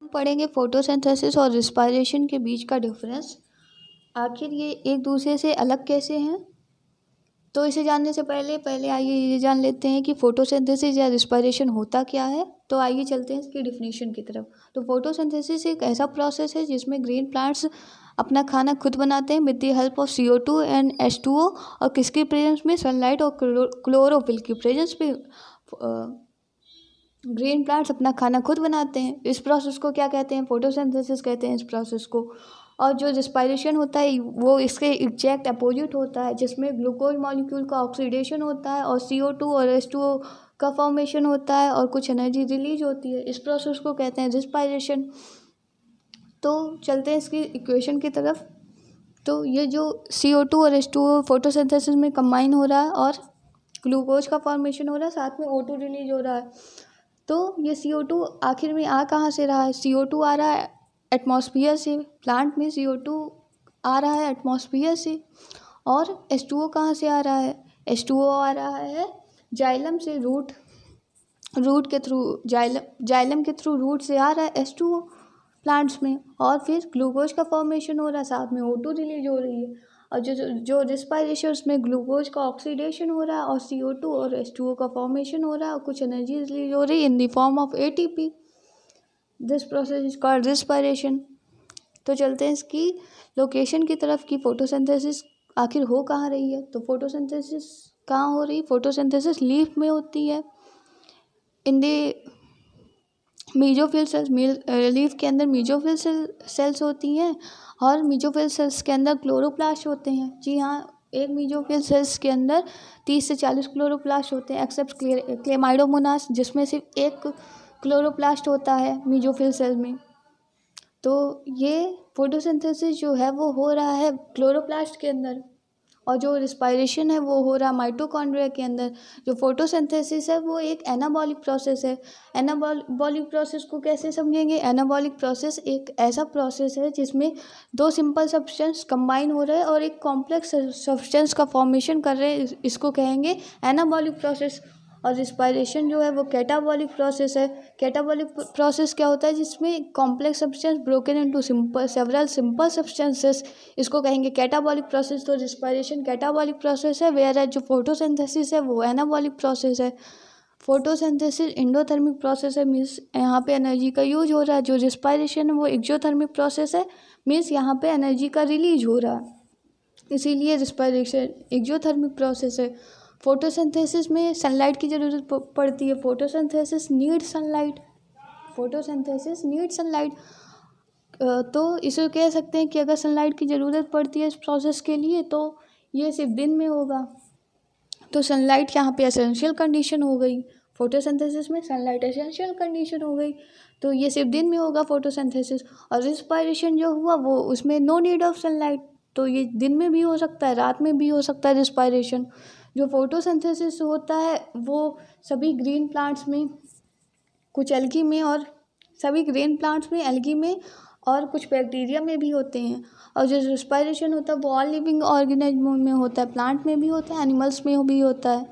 पढ़ेंगे फोटोसिंथेसिस और रिस्पायरेशन के बीच का डिफरेंस। आखिर ये एक दूसरे से अलग कैसे हैं। तो इसे जानने से पहले आइए ये जान लेते हैं कि फोटोसिंथेसिस या रिस्पायरेशन होता क्या है। तो आइए चलते हैं इसकी डिफिनीशन की तरफ। तो फोटोसिंथेसिस एक ऐसा प्रोसेस है जिसमें ग्रीन प्लांट्स अपना खाना खुद बनाते हैं with the help of CO2 and H2O, और किसके प्रेजेंस में, सनलाइट और क्लोरोफिल की प्रेजेंस में ग्रीन प्लांट्स अपना खाना खुद बनाते हैं। इस प्रोसेस को क्या कहते हैं, फोटोसिंथेसिस कहते हैं इस प्रोसेस को। और जो रिस्पायरेशन होता है वो इसके एग्जैक्ट अपोजिट होता है, जिसमें ग्लूकोज मॉलिक्यूल का ऑक्सीडेशन होता है और CO2 और H2O का फॉर्मेशन होता है और कुछ एनर्जी रिलीज होती है। इस प्रोसेस को कहते हैं रिस्पायरेशन। तो चलते हैं इसकी इक्वेशन की तरफ। तो ये जो CO2 और H2O फोटोसिंथेसिस में कंबाइन हो रहा है और ग्लूकोज का फॉर्मेशन हो रहा है, साथ में O2 रिलीज हो रहा है। तो ये CO2 आखिर में आ कहाँ से रहा है, CO2 आ रहा है एटमॉस्फेयर से। प्लांट में CO2 आ रहा है एटमॉस्फेयर से। और H2O कहाँ से आ रहा है, H2O आ रहा है जाइलम से, रूट के थ्रू, जाइलम के थ्रू रूट से आ रहा है H2O प्लांट्स में। और फिर ग्लूकोज का फॉर्मेशन हो रहा है, साथ में O2 रिलीज हो रही है। और जो रिस्पायरेशन, उसमें ग्लूकोज का ऑक्सीडेशन हो रहा है और CO2 और H2O का फॉर्मेशन हो रहा है और कुछ एनर्जी रिलीज हो रही है in the form of ATP। This process is called respiration. तो चलते हैं इसकी लोकेशन की तरफ कि फोटोसिंथेसिस आखिर हो कहाँ रही है। तो फोटोसिंथेसिस कहाँ हो रही है, फोटोसिंथेसिस लीफ में होती है, in the mesophyll cells. Leaf के अंदर मीजोफिल सेल्स होती हैं और मीजोफिल सेल्स के अंदर क्लोरोप्लास्ट होते हैं। जी हाँ, एक मीजोफिल सेल्स के अंदर 30 से 40 क्लोरोप्लास्ट होते हैं, एक्सेप्ट क्लेमाइडोमोनास, जिसमें सिर्फ एक क्लोरोप्लास्ट होता है मीजोफिल सेल में। तो ये फोटोसिंथेसिस जो है वो हो रहा है क्लोरोप्लास्ट के अंदर, और जो रिस्पायरेशन है वो हो रहा है माइटोकॉन्ड्रिया के अंदर। जो फोटोसिंथेसिस है वो एक एनाबॉलिक प्रोसेस है। एनाबॉलिक प्रोसेस को कैसे समझेंगे, एनाबॉलिक प्रोसेस एक ऐसा प्रोसेस है जिसमें दो सिंपल सब्सटेंस कंबाइन हो रहे हैं और एक कॉम्प्लेक्स सब्सटेंस का फॉर्मेशन कर रहे हैं, इसको कहेंगे एनाबॉलिक प्रोसेस। और रिस्पायरेशन जो है वो कैटाबॉलिक प्रोसेस है। कैटाबॉलिक प्रोसेस क्या होता है, जिसमें complex substance broken into several simple substances, इसको कहेंगे कैटाबॉलिक प्रोसेस। तो रिस्पायरेशन कैटाबॉलिक प्रोसेस है, वेयर जो फोटोसिंथेसिस है वो एनाबॉलिक प्रोसेस है। फोटोसिंथेसिस इंडोथर्मिक प्रोसेस है, मीन्स यहाँ पे एनर्जी का यूज हो रहा है। जो रिस्पायरेशन है वो एक्सोथर्मिक प्रोसेस है, मीन्स यहाँ पे एनर्जी का रिलीज हो रहा है, इसीलिए रिस्पायरेशन एक्सोथर्मिक प्रोसेस है। फोटोसिंथेसिस में सनलाइट की ज़रूरत पड़ती है। Photosynthesis need sunlight, photosynthesis need sunlight. तो इसे कह सकते हैं कि अगर सनलाइट की ज़रूरत पड़ती है इस प्रोसेस के लिए तो ये सिर्फ दिन में होगा। तो सनलाइट यहाँ पे एसेंशियल कंडीशन हो गई, फोटोसिंथेसिस में सनलाइट एसेंशियल कंडीशन हो गई, तो ये सिर्फ दिन में होगा फोटोसिंथेसिस। और रिस्पायरेशन जो हुआ वो उसमें नो नीड ऑफ सनलाइट, तो ये दिन में भी हो सकता है, रात में भी हो सकता है रिस्पायरेशन। जो फोटोसिंथेसिस होता है वो सभी ग्रीन प्लांट्स में, कुछ एल्गी में, और सभी ग्रीन प्लांट्स में, एल्गी में और कुछ बैक्टीरिया में भी होते हैं। और जो रिस्पायरेशन होता है वो ऑल लिविंग ऑर्गेनिज्म में होता है, प्लांट में भी होता है, एनिमल्स में भी होता है।